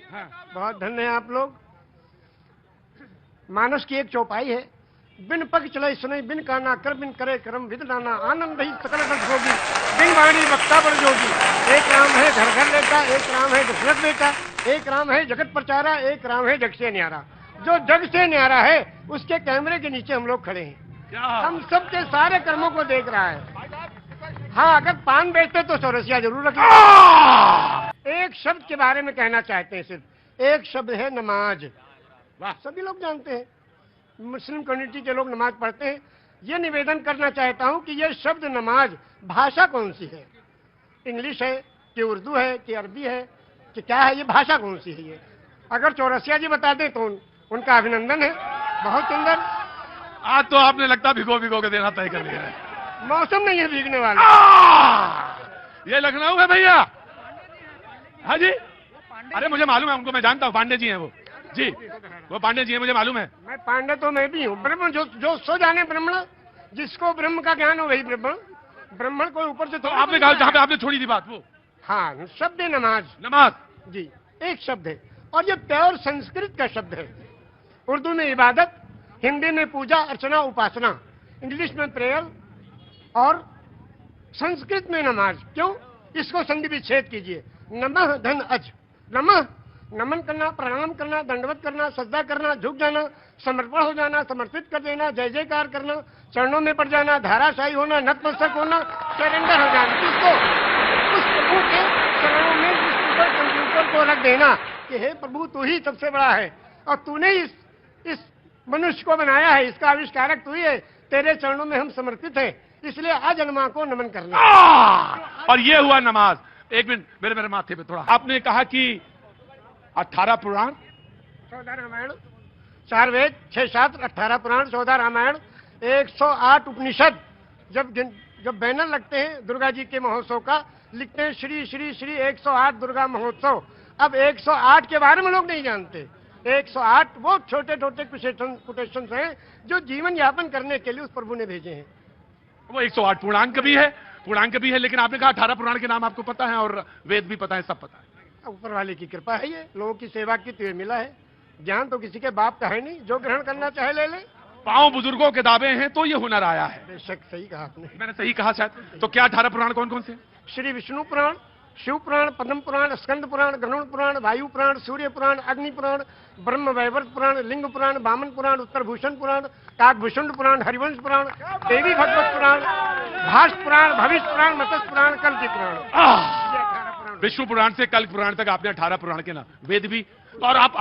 बहुत धन्य है आप लोग। मानस की एक चौपाई है, बिन पग चले सुने बिन काना कर बिन करे कर्म विद नाना आनंद ही सकल रस होगी बिन वाणी वक्ता बड़ जोगी। एक राम है घर घर लेता, एक राम है दशरथ बेटा, एक राम है जगत प्रचारा, एक राम है जग से न्यारा। जो जग से न्यारा है उसके कैमरे के नीचे हम लोग खड़े हैं, हम सबके सारे कर्मों को देख रहा है। हाँ, अगर पान बेचते तो चौरसिया जरूर रखें। एक शब्द के बारे में कहना चाहते हैं, सिर्फ एक शब्द है नमाज। वाह, सभी लोग जानते हैं, मुस्लिम कम्युनिटी के लोग नमाज पढ़ते हैं। ये निवेदन करना चाहता हूं कि ये शब्द नमाज भाषा कौन सी है? इंग्लिश है कि उर्दू है कि अरबी है कि क्या है? ये भाषा कौन सी है? ये अगर चौरसिया जी बता दें तो उनका अभिनंदन है। बहुत सुंदर। आज तो आपने लगता भिगो भिगो के देना तय कर लिया है। मौसम नहीं है भीगने वाला। ये लखनऊ है भैया। हाँ जी, अरे मुझे मालूम है उनको, मैं जानता हूँ, पांडे जी हैं वो जी, वो पांडे जी हैं, मुझे मालूम है। मैं पांडे तो मैं भी हूँ। ब्रह्म जो सो जाने ब्राह्मण, जिसको ब्रह्म का ज्ञान हो वही ब्रह्मण। ब्राह्मण को ऊपर से तो आपने कहा जहाँ पे आपने छोड़ी थी बात वो। हाँ, शब्द है नमाज। नमाज जी, एक शब्द है और ये प्योर संस्कृत का शब्द है। उर्दू में इबादत, हिंदी में पूजा अर्चना उपासना, इंग्लिश में प्रेयर और संस्कृत में नमाज। क्यों? इसको संधि विच्छेद कीजिए। नमः धन अज। नमः नमन करना, प्रणाम करना, दंडवत करना, सजदा करना, झुक जाना, समर्पण हो जाना, समर्पित कर देना, जय जयकार करना, चरणों में पड़ जाना, धाराशाही होना, नतमस्तक होना, सरेंडर हो जाना। किसको? उस प्रभु के चरणों में जिस कंप्यूटर को रख देना कि हे प्रभु तू ही सबसे बड़ा है और तूने इस मनुष्य को बनाया है, इसका आविष्कारक तू ही है, तेरे चरणों में हम समर्पित हैं, इसलिए अजन्मा को नमन करना। और ये हुआ नमाज। एक मिनट, मेरे माथे पे थोड़ा। आपने कहा कि 18 पुराण, 14 रामायण, 4 वेद, 6 शास्त्र, 18 पुराण, 14 रामायण, 108 उपनिषद। जब बैनर लगते हैं दुर्गा जी के महोत्सव का, लिखते हैं श्री श्री श्री 108 दुर्गा महोत्सव। अब 108 के बारे में लोग नहीं जानते। 108 वो छोटे छोटे कोटेशंस हैं जो जीवन यापन करने के लिए उस प्रभु ने भेजे हैं। वो 108 पूर्णांक भी है, लेकिन आपने कहा 18 पुराण के नाम आपको पता है और वेद भी पता है, सब पता है। ऊपर वाले की कृपा है, ये लोगों की सेवा की तो मिला है। ज्ञान तो किसी के बाप का है नहीं, जो ग्रहण करना चाहे ले ले। पांव बुजुर्गों के दावे हैं तो ये हुनर आया है। बेशक सही कहा आपने। मैंने सही कहा शायद। तो क्या 18 पुराण कौन कौन से? श्री विष्णु पुराण, शिव पुराण, पद्म पुराण, स्कंद पुराण, गरुड़ पुराण, वायु पुराण, सूर्य पुराण, अग्नि पुराण, ब्रह्म वैवर्त पुराण, लिंग पुराण, वामन पुराण, उत्तरभूषण पुराण, काकभूषण पुराण, हरिवंश पुराण, देवी भगवत पुराण, भाष्य पुराण, भविष्य पुराण, मत्स्य पुराण, कल्कि पुराण। विष्णु पुराण से कल्कि पुराण तक आपने 18 पुराण के नाम, वेद भी। और आप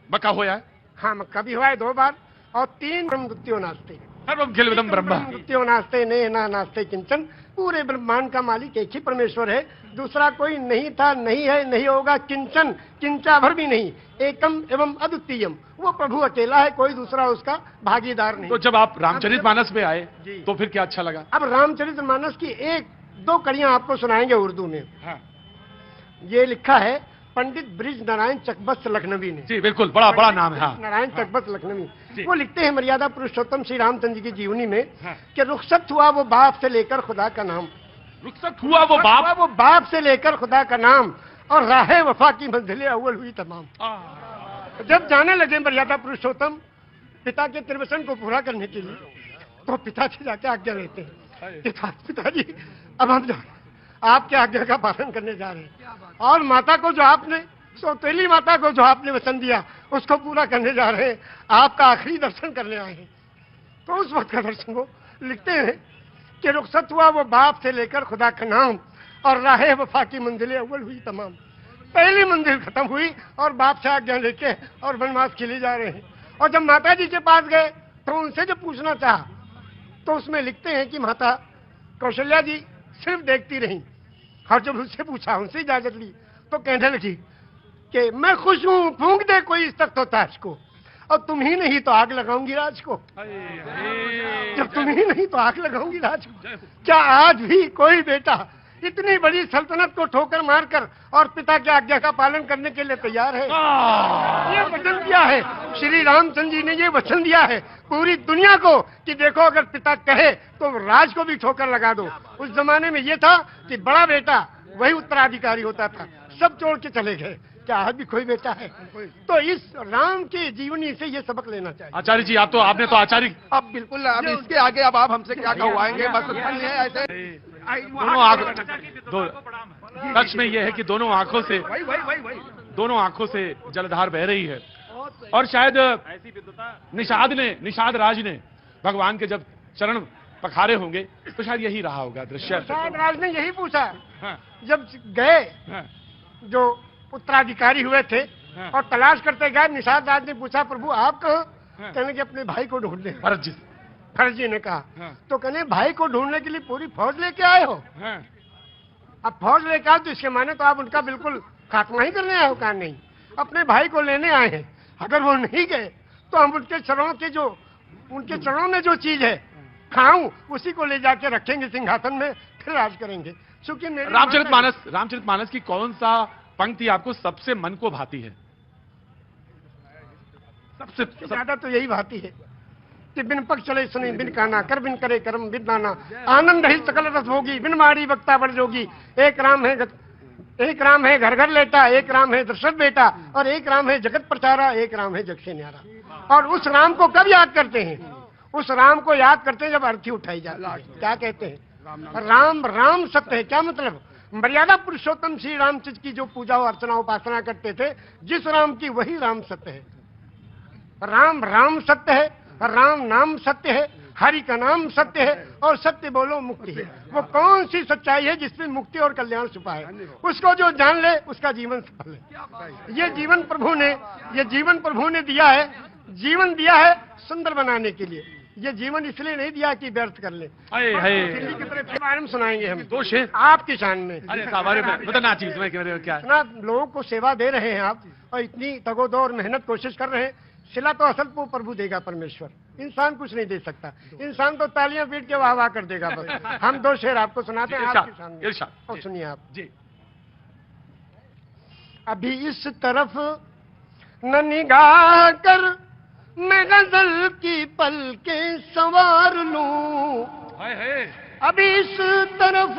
मक्का होया है? हाँ, मक्का भी हुआ है 2 बार। और 3 ब्रह्मद्वितीयो नास्ते, सर्वम ब्रह्मद्वितीयो नास्ते ने ना नास्ते किंचन। पूरे ब्रह्मांड का मालिक एक ही परमेश्वर है, दूसरा कोई नहीं था, नहीं है, नहीं होगा, किंचन, किंचा भर भी नहीं। एकम एवं अद्वितीयम, वो प्रभु अकेला है, कोई दूसरा उसका भागीदार नहीं। तो जब आप रामचरितमानस में आए तो फिर क्या अच्छा लगा? अब रामचरितमानस की 1-2 कड़ियां आपको सुनाएंगे उर्दू में। हाँ। ये लिखा है पंडित ब्रिज नारायण चकबस्त लखनवी ने। जी बिल्कुल, बड़ा नाम है। हाँ। नारायण चकबस्त लखनवी, वो लिखते हैं मर्यादा पुरुषोत्तम श्री रामचंद्र जी की जीवनी में कि रुखसत हुआ वो बाप से लेकर खुदा का नाम। रुखसत हुआ वो बाप से लेकर खुदा का नाम, और राहे वफा की मंजिलें अव्वल हुई तमाम। जब जाने लगे मर्यादा पुरुषोत्तम पिता के त्रिवचन को पूरा करने के लिए, तो पिता से जाके आज्ञा लेते हैं, पिताजी अब हम आपके आज्ञा का पालन करने जा रहे हैं, और माता को जो आपने, सौतेली माता को जो आपने वचन दिया उसको पूरा करने जा रहे हैं, आपका आखिरी दर्शन करने आए हैं। तो उस वक्त का दर्शन वो लिखते हैं कि रुखसत हुआ वो बाप से लेकर खुदा का नाम, और राहे वफा की मंजिलें अव्वल हुई तमाम। पहली मंजिल खत्म हुई और बाप से आज्ञा लेके और वनवास के लिए जा रहे हैं। और जब माता जी के पास गए तो उनसे जब पूछना चाहा तो उसमें लिखते हैं कि माता कौशल्या जी सिर्फ देखती रही, और जब उससे पूछा, उनसे इजाजत ली, तो कहने लगी कि मैं खुश हूं, फूंक दे कोई इस तख्त ताज को, और तुम ही नहीं तो आग लगाऊंगी राज को। जब तुम ही नहीं तो आग लगाऊंगी राज को। क्या आज भी कोई बेटा इतनी बड़ी सल्तनत को ठोकर मारकर और पिता की आज्ञा का पालन करने के लिए तैयार है? ये वचन दिया है श्री रामचंद्र जी ने, ये वचन दिया है पूरी दुनिया को कि देखो अगर पिता कहे तो राज को भी ठोकर लगा दो। उस जमाने में ये था कि बड़ा बेटा वही उत्तराधिकारी होता था। सब छोड़ के चले गए, क्या आज भी कोई बेटा है? तो इस राम की जीवनी से ये सबक लेना चाहिए। आचार्य जी आपने तो आचार्य अब बिल्कुल, अब इसके आगे अब आप हमसे क्या कहवाएंगे? बस इतना ही है। ऐसे दोनों आंखों सच में ये है कि दोनों आंखों से जलधार बह रही है। और शायद निषाद राज ने भगवान के जब चरण पखारे होंगे तो शायद यही रहा होगा दृश्य। निषाद राज ने यही पूछा हाँ, जब गए, हाँ, जो उत्तराधिकारी हुए थे हाँ। और तलाश करते गए, निषाद राज ने पूछा प्रभु आप कहाँ? हाँ। कहने के अपने भाई को ढूंढने। भरत जी ने कहा हाँ। तो कहने भाई को ढूंढने के लिए पूरी फौज लेके आए हो? हाँ, अब फौज लेकर आए तो इसके माने तो आप उनका बिल्कुल खात्मा ही करने आए हो? कहा नहीं, अपने भाई को लेने आए हैं। अगर वो नहीं गए तो हम उनके चरणों में जो चीज है खाऊं, उसी को ले जाके रखेंगे सिंहासन में, फिर राज करेंगे। क्योंकि मेरी रामचरितमानस की कौन सा पंक्ति आपको सबसे मन को भाती है? सबसे ज्यादा तो यही भाती है कि बिन पग चले सुने बिन काना, कर बिन करे कर्म बिन दाना, आनंद ही सकल रस होगी, बिन मारी वक्ता बड़ जोगी। एक राम है घर घर लेटा, एक राम है दशरथ बेटा, और एक राम है जगत प्रचारा, एक राम है जग से न्यारा। और उस राम को कब याद करते हैं? उस राम को याद करते हैं जब अर्थी उठाई जाती है। क्या कहते हैं? राम सत्य है। क्या मतलब? मर्यादा पुरुषोत्तम श्री रामचंद्र की जो पूजा अर्चना उपासना करते थे, जिस राम की वही राम सत्य है। राम सत्य है, राम नाम सत्य है, हरि का नाम सत्य है, और सत्य बोलो मुक्ति है। वो कौन सी सच्चाई है जिसमें मुक्ति और कल्याण छुपा है? उसको जो जान ले उसका जीवन सफल है। ये जीवन प्रभु ने दिया है, जीवन दिया है सुंदर बनाने के लिए। ये जीवन इसलिए नहीं दिया कि व्यर्थ कर ले। दिल्ली की तरफ बारे में सुनाएंगे हम दो शेर आपकी शान में। अरे बारे में बताना चीज में क्या है? इतना लोगों को सेवा दे रहे हैं आप, और इतनी तगोदो और मेहनत कोशिश कर रहे हैं। सिला तो असल को प्रभु देगा परमेश्वर, इंसान कुछ नहीं दे सकता। इंसान तो तालियां पीट के वाह वाह कर देगा बस। हम दो शेर आपको सुनाते हैं आपकी शान में, और सुनिए आप जी। अभी इस तरफ न निगाह कर, मैं गजल की पलकें संवार लूं। अभी इस तरफ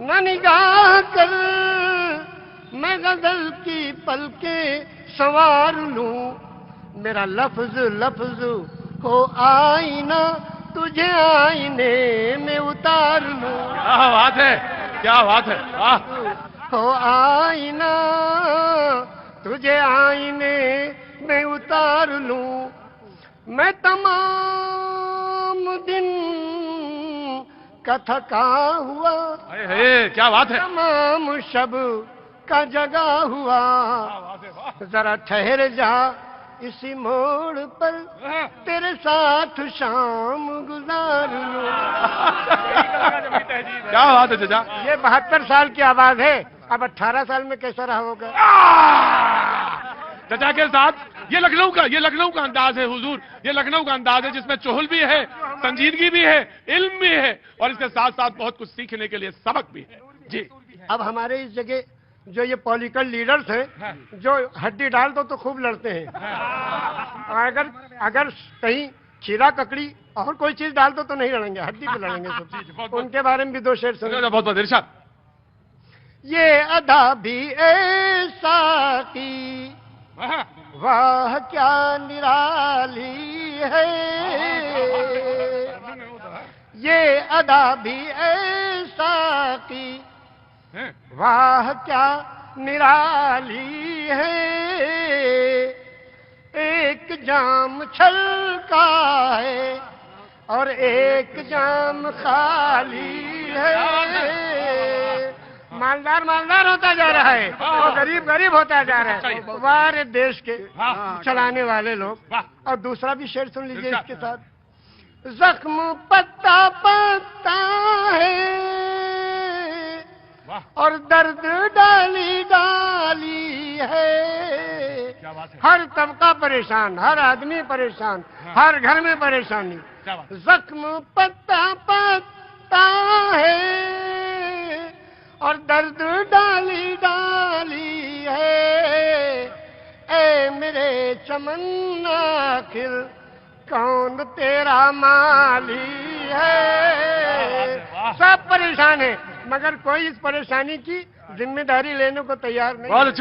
न निगाह कर, मैं गजल की पलकें संवार लूं। मेरा लफ्ज हो आईना, तुझे आईने में उतार लूं। क्या बात है हो आईना, तुझे आईने में उतार लूं। मैं तमाम दिन का थका हुआ, क्या बात है? तमाम शब का जगा हुआ, जरा ठहर जा इसी मोड़ पर, तेरे साथ शाम गुजार लूं। क्या बात है चाचा? ये 72 साल की आवाज है, अब 18 साल में कैसा रहा होगा? चाचा के साथ ये लखनऊ का अंदाज है हुजूर। ये लखनऊ का अंदाज है जिसमें चुहल भी है, संजीदगी भी है, इल्म भी है, और इसके साथ साथ बहुत कुछ सीखने के लिए सबक भी है। जी। अब हमारे इस जगह जो ये पॉलिटिकल लीडर्स हैं, जो हड्डी डाल दो तो खूब लड़ते हैं, और अगर कहीं खीरा ककड़ी और कोई चीज डाल दो तो नहीं लड़ेंगे, हड्डी पे लड़ेंगे सब। उनके बारे में भी दो शेर सुनिए। बहुत बहुत इरशाद। ये अदा भी ऐसा की, वाह क्या निराली है। ये अदा भी ऐसा की, वाह क्या निराली है। एक जाम छलका है और एक जाम खाली है। मालदार होता जा रहा है और गरीब होता जा रहा है। वाह रे देश के चलाने वाले लोग। और दूसरा भी शेर सुन लीजिए इसके साथ। जख्म पत्ता पत्ता है और दर्द डाली डाली है। हर तबका परेशान, हर आदमी परेशान, हर घर में परेशानी। जख्म पत्ता पत्ता है और दर्द डाली डाली है। ए मेरे चमन आखिर कौन तेरा माली है। सब परेशान है, मगर कोई इस परेशानी की जिम्मेदारी लेने को तैयार नहीं। बहुत अच्छा।